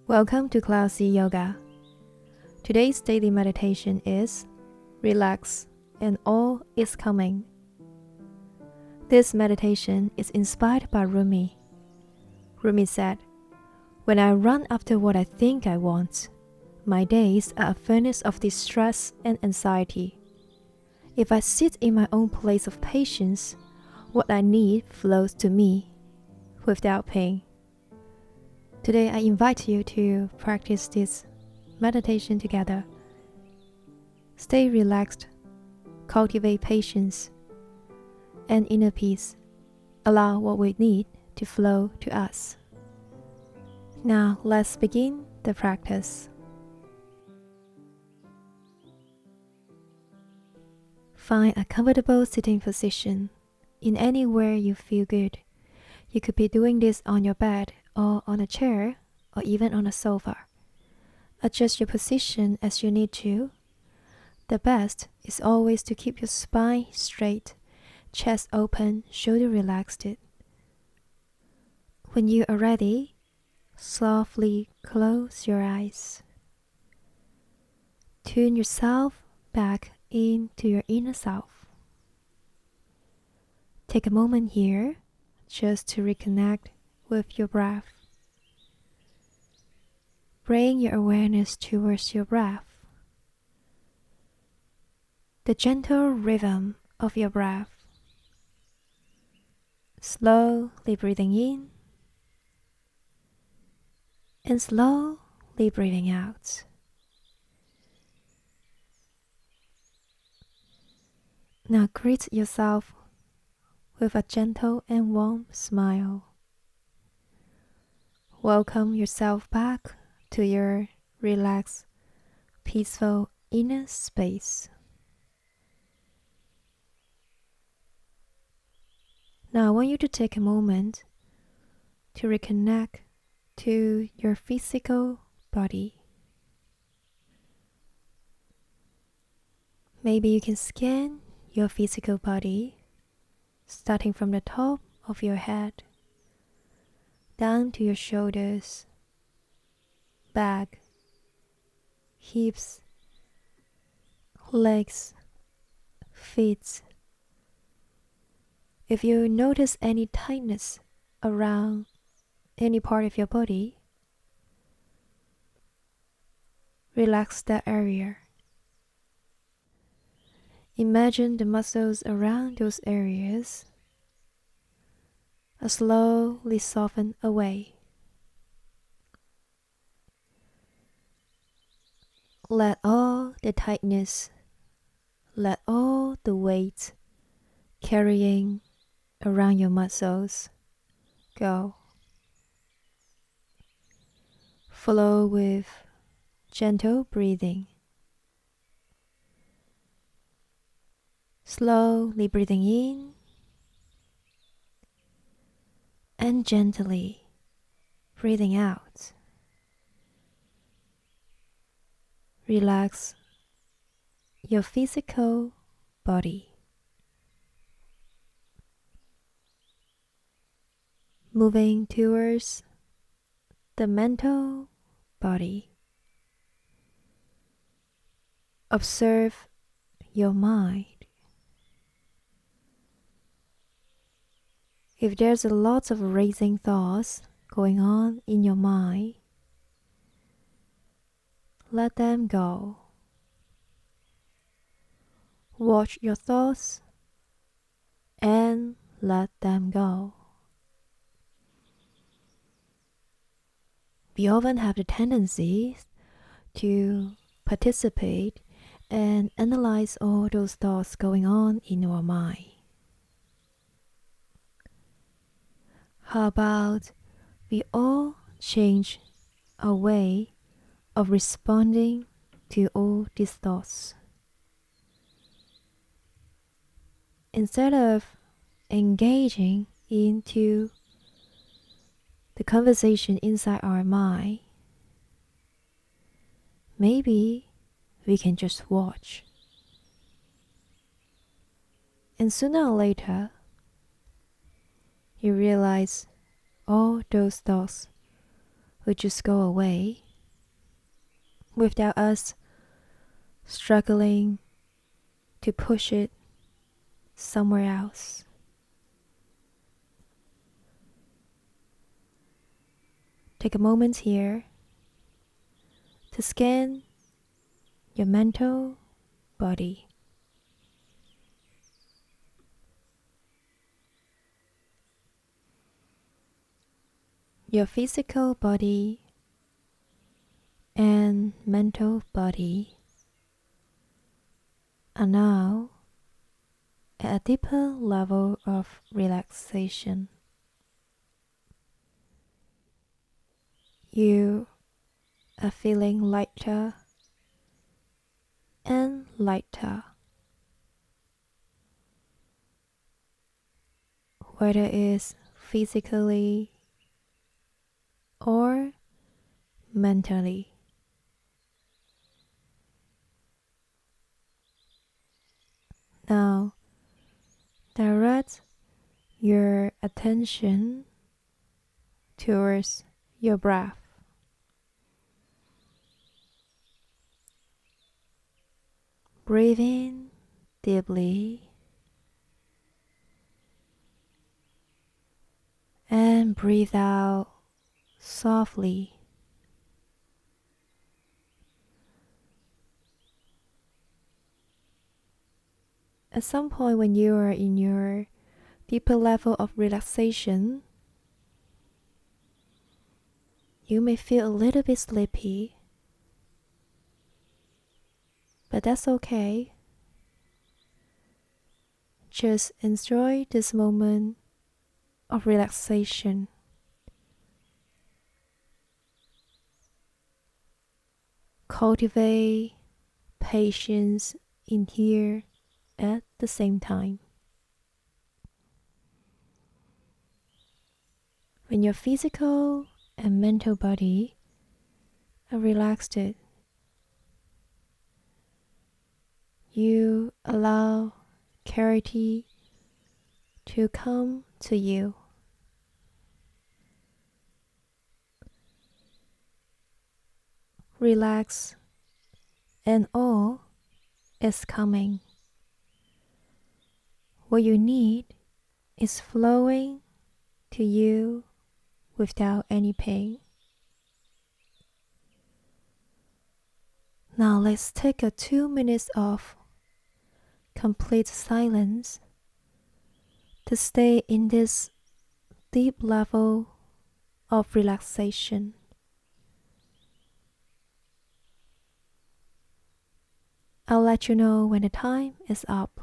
Welcome to CloudC Yoga. Today's daily meditation is Relax and All is Coming. This meditation is inspired by Rumi. Rumi said, "When I run after what I think I want, my days are a furnace of distress and anxiety. If I sit in my own place of patience, what I need flows to me without pain." Today, I invite you to practice this meditation together. Stay relaxed, cultivate patience, and inner peace. Allow what we need to flow to us. Now, let's begin the practice. Find a comfortable sitting position in anywhere you feel good. You could be doing this on your bed or on a chair or even on a sofa. Adjust your position as you need to. The best is always to keep your spine straight, chest open, shoulder relaxed. When you are ready, softly close your eyes. Tune yourself back into your inner self. Take a moment here just to reconnect with your breath. Bring your awareness towards your breath. The gentle rhythm of your breath. Slowly breathing in and slowly breathing out. Now greet yourself with a gentle and warm smile. Welcome yourself back to your relaxed, peaceful inner space. Now I want you to take a moment to reconnect to your physical body. Maybe you can scan your physical body, starting from the top of your head, down to your shoulders, back, hips, legs, feet. If you notice any tightness around any part of your body, relax that area. Imagine the muscles around those areas are slowly soften away. Let all the tightness, let all the weight carrying around your muscles go. Follow with gentle breathing. Slowly breathing in and gently breathing out. Relax your physical body. Moving towards the mental body. Observe your mind. If there's a lot of racing thoughts going on in your mind, let them go. Watch your thoughts and let them go. We often have the tendency to participate and analyze all those thoughts going on in our mind. How about we all change our way of responding to all these thoughts? Instead of engaging into the conversation inside our mind, maybe we can just watch. And sooner or later, you realize all those thoughts will just go away without us struggling to push it somewhere else. Take a moment here to scan your mental body. Your physical body and mental body are now at a deeper level of relaxation. You are feeling lighter and lighter. Whether it's physically or mentally. Now, direct your attention towards your breath. Breathe in deeply and breathe out softly. At some point when you are in your deeper level of relaxation, you may feel a little bit sleepy, but that's okay. Just enjoy this moment of relaxation. Cultivate patience in here at the same time. When your physical and mental body are relaxed, you allow clarity to come to you. Relax and all is coming. What you need is flowing to you without any pain. Now let's take a 2 minutes of complete silence to stay in this deep level of relaxation. I'll let you know when the time is up.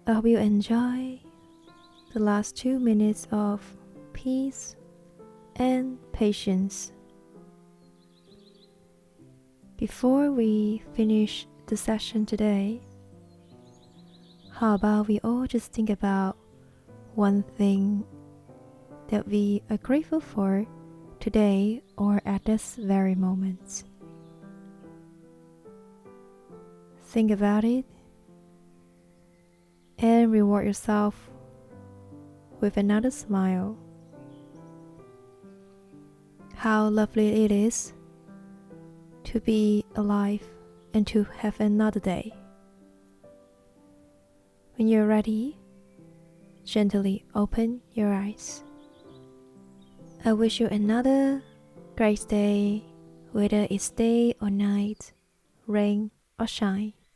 I hope you enjoy the last 2 minutes of peace and patience. Before we finish the session today, how about we all just think about one thing that we are grateful for today or at this very moment. Think about it and reward yourself with another smile. How lovely it is to be alive and to have another day. When you're ready, gently open your eyes. I wish you another great day, whether it's day or night, rain or shine.